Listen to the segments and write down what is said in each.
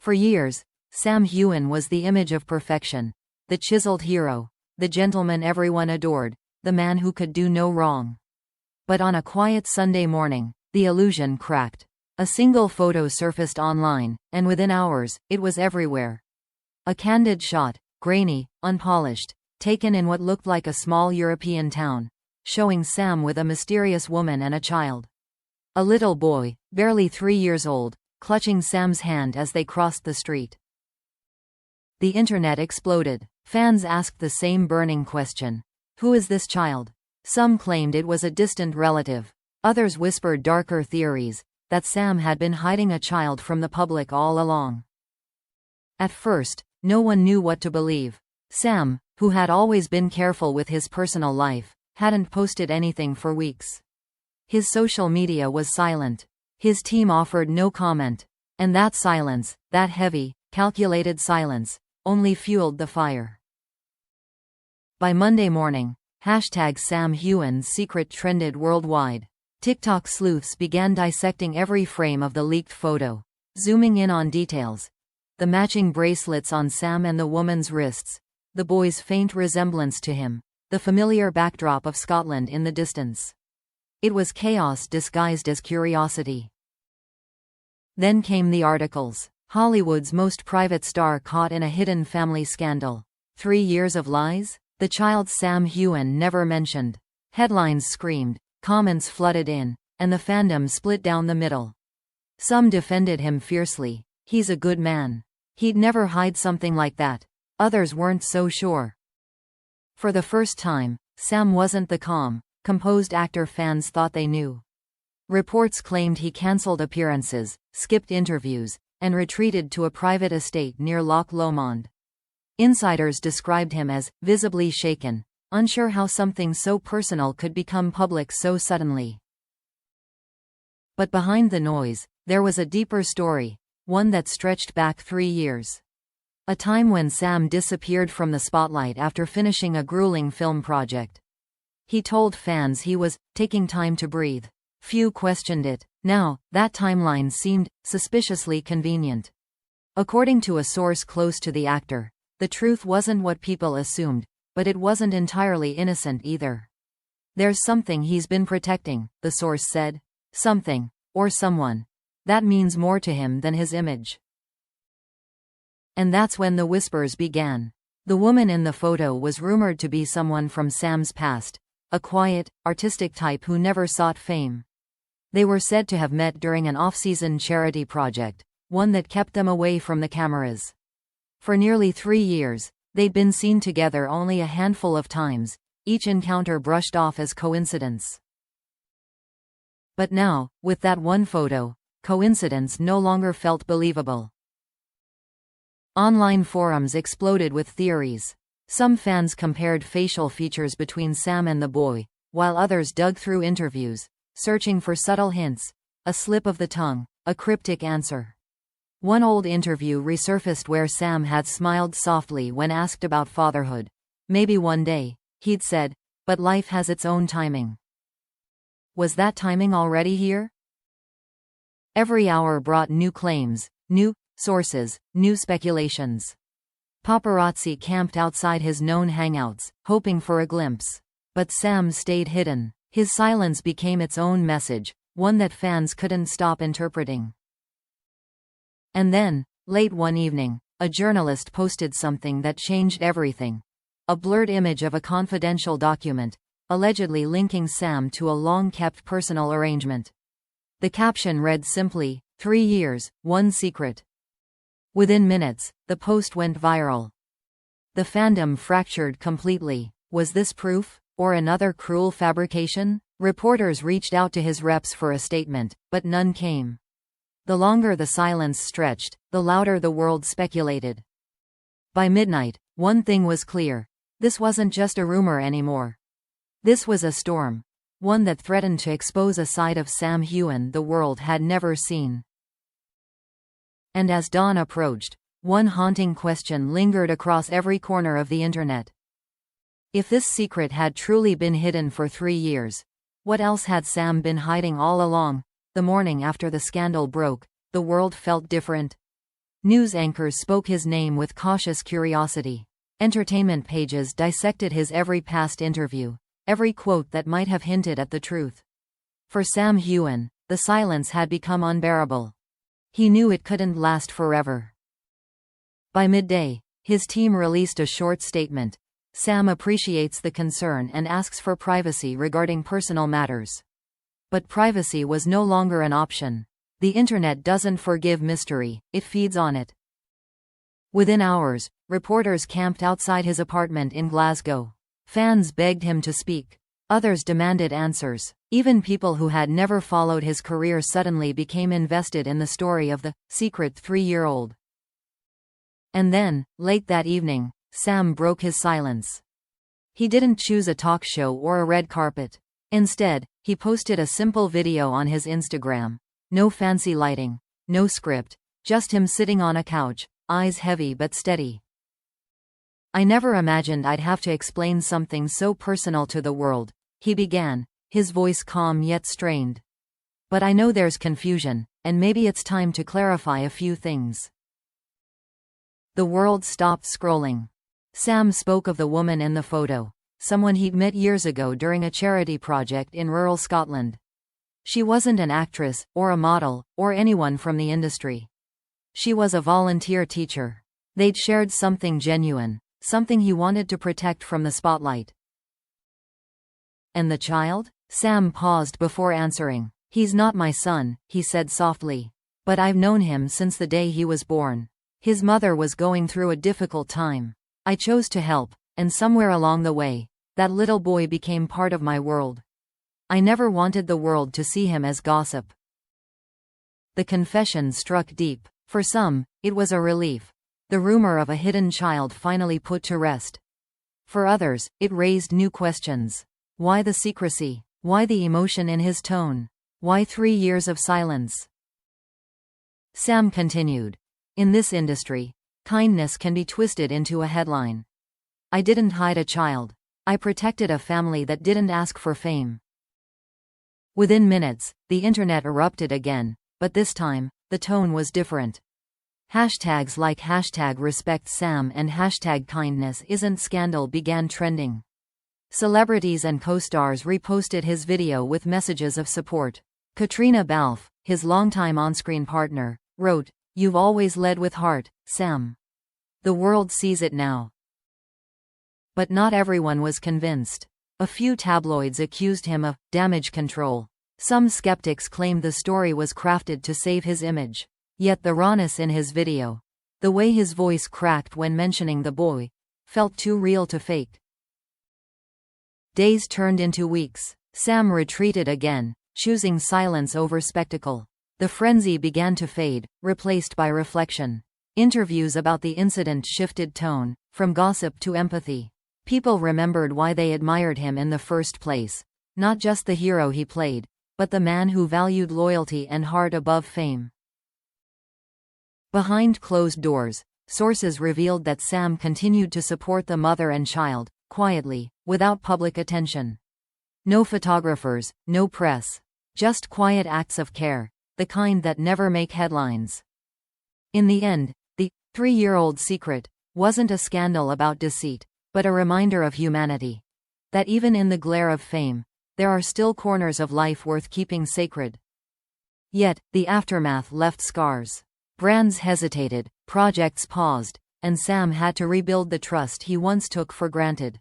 For years, Sam Heughan was the image of perfection, the chiseled hero, the gentleman everyone adored, the man who could do no wrong. But on a quiet Sunday morning, the illusion cracked. A single photo surfaced online, and within hours, it was everywhere. A candid shot, grainy, unpolished, taken in what looked like a small European town, showing Sam with a mysterious woman and a child. A little boy, barely 3 years old, clutching Sam's hand as they crossed the street. The internet exploded. Fans asked the same burning question. Who is this child? Some claimed it was a distant relative. Others whispered darker theories, that Sam had been hiding a child from the public all along. At first, no one knew what to believe. Sam, who had always been careful with his personal life, hadn't posted anything for weeks. His social media was silent. His team offered no comment. And that silence, that heavy, calculated silence, only fueled the fire. By Monday morning, #Sam Heughan's secret trended worldwide. TikTok sleuths began dissecting every frame of the leaked photo, zooming in on details. The matching bracelets on Sam and the woman's wrists, the boy's faint resemblance to him, the familiar backdrop of Scotland in the distance. It was chaos disguised as curiosity. Then came the articles. Hollywood's most private star caught in a hidden family scandal. 3 years of lies? The child Sam Heughan never mentioned. Headlines screamed, comments flooded in, and the fandom split down the middle. Some defended him fiercely. He's a good man. He'd never hide something like that. Others weren't so sure. For the first time, Sam wasn't the calm, composed actor fans thought they knew. Reports claimed he cancelled appearances, skipped interviews, and retreated to a private estate near Loch Lomond. Insiders described him as visibly shaken, unsure how something so personal could become public so suddenly. But behind the noise, there was a deeper story, one that stretched back 3 years. A time when Sam disappeared from the spotlight after finishing a grueling film project. He told fans he was taking time to breathe. Few questioned it. Now, that timeline seemed suspiciously convenient. According to a source close to the actor, the truth wasn't what people assumed, but it wasn't entirely innocent either. There's something he's been protecting, the source said. Something, or someone, that means more to him than his image. And that's when the whispers began. The woman in the photo was rumored to be someone from Sam's past, a quiet, artistic type who never sought fame. They were said to have met during an off-season charity project, one that kept them away from the cameras. For nearly 3 years, they'd been seen together only a handful of times, each encounter brushed off as coincidence. But now, with that one photo, coincidence no longer felt believable. Online forums exploded with theories. Some fans compared facial features between Sam and the boy, while others dug through interviews, searching for subtle hints, a slip of the tongue, a cryptic answer. One old interview resurfaced where Sam had smiled softly when asked about fatherhood. Maybe one day, he'd said, but life has its own timing. Was that timing already here? Every hour brought new claims, new sources, new speculations. Paparazzi camped outside his known hangouts, hoping for a glimpse. But Sam stayed hidden. His silence became its own message, one that fans couldn't stop interpreting. And then, late one evening, a journalist posted something that changed everything. A blurred image of a confidential document, allegedly linking Sam to a long-kept personal arrangement. The caption read simply, 3 years, one secret. Within minutes, the post went viral. The fandom fractured completely. Was this proof, or another cruel fabrication? Reporters reached out to his reps for a statement, but none came. The longer the silence stretched, the louder the world speculated. By midnight, one thing was clear. This wasn't just a rumor anymore. This was a storm. One that threatened to expose a side of Sam Heughan the world had never seen. And as dawn approached, one haunting question lingered across every corner of the internet. If this secret had truly been hidden for 3 years, what else had Sam been hiding all along? The morning after the scandal broke, the world felt different. News anchors spoke his name with cautious curiosity. Entertainment pages dissected his every past interview, every quote that might have hinted at the truth. For Sam Heughan, the silence had become unbearable. He knew it couldn't last forever. By midday, his team released a short statement. Sam appreciates the concern and asks for privacy regarding personal matters. But privacy was no longer an option. The internet doesn't forgive mystery, it feeds on it. Within hours, reporters camped outside his apartment in Glasgow. Fans begged him to speak. Others demanded answers. Even people who had never followed his career suddenly became invested in the story of the secret 3-year-old. And then, late that evening, Sam broke his silence. He didn't choose a talk show or a red carpet. Instead, he posted a simple video on his Instagram. No fancy lighting, no script, just him sitting on a couch, eyes heavy but steady. "I never imagined I'd have to explain something so personal to the world," he began, his voice calm yet strained. "But I know there's confusion, and maybe it's time to clarify a few things." The world stopped scrolling. Sam spoke of the woman in the photo, someone he'd met years ago during a charity project in rural Scotland. She wasn't an actress, or a model, or anyone from the industry. She was a volunteer teacher. They'd shared something genuine, something he wanted to protect from the spotlight. "And the child?" Sam paused before answering. "He's not my son," he said softly. "But I've known him since the day he was born. His mother was going through a difficult time. I chose to help, and somewhere along the way, that little boy became part of my world. I never wanted the world to see him as gossip." The confession struck deep. For some, it was a relief. The rumor of a hidden child finally put to rest. For others, it raised new questions. Why the secrecy? Why the emotion in his tone? Why 3 years of silence? Sam continued. "In this industry, kindness can be twisted into a headline. I didn't hide a child. I protected a family that didn't ask for fame." Within minutes, the internet erupted again, but this time, the tone was different. Hashtags like #RespectSam and #KindnessIsn'tScandal began trending. Celebrities and co-stars reposted his video with messages of support. Katrina Balfe, his longtime on-screen partner, wrote, "You've always led with heart, Sam. The world sees it now." But not everyone was convinced. A few tabloids accused him of damage control. Some skeptics claimed the story was crafted to save his image. Yet the rawness in his video, the way his voice cracked when mentioning the boy, felt too real to fake. Days turned into weeks. Sam retreated again, choosing silence over spectacle. The frenzy began to fade, replaced by reflection. Interviews about the incident shifted tone, from gossip to empathy. People remembered why they admired him in the first place. Not just the hero he played, but the man who valued loyalty and heart above fame. Behind closed doors, sources revealed that Sam continued to support the mother and child, quietly, without public attention. No photographers, no press. Just quiet acts of care, the kind that never make headlines. In the end, the 3-year-old secret wasn't a scandal about deceit, but a reminder of humanity. That even in the glare of fame, there are still corners of life worth keeping sacred. Yet, the aftermath left scars. Brands hesitated, projects paused, and Sam had to rebuild the trust he once took for granted.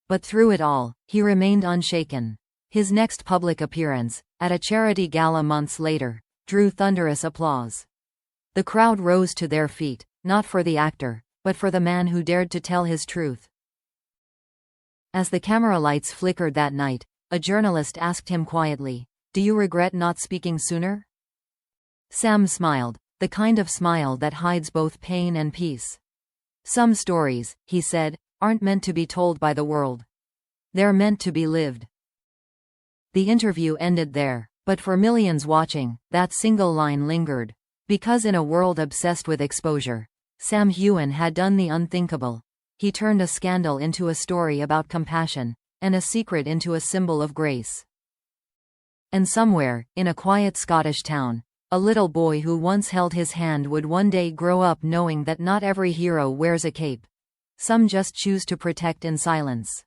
But through it all, he remained unshaken. His next public appearance, at a charity gala months later, drew thunderous applause. The crowd rose to their feet, not for the actor, but for the man who dared to tell his truth. As the camera lights flickered that night, a journalist asked him quietly, "Do you regret not speaking sooner?" Sam smiled, the kind of smile that hides both pain and peace. "Some stories," he said, "aren't meant to be told by the world. They're meant to be lived." The interview ended there, but for millions watching, that single line lingered. Because in a world obsessed with exposure, Sam Heughan had done the unthinkable. He turned a scandal into a story about compassion, and a secret into a symbol of grace. And somewhere, in a quiet Scottish town, A little boy who once held his hand would one day grow up knowing that not every hero wears a cape. Some just choose to protect in silence.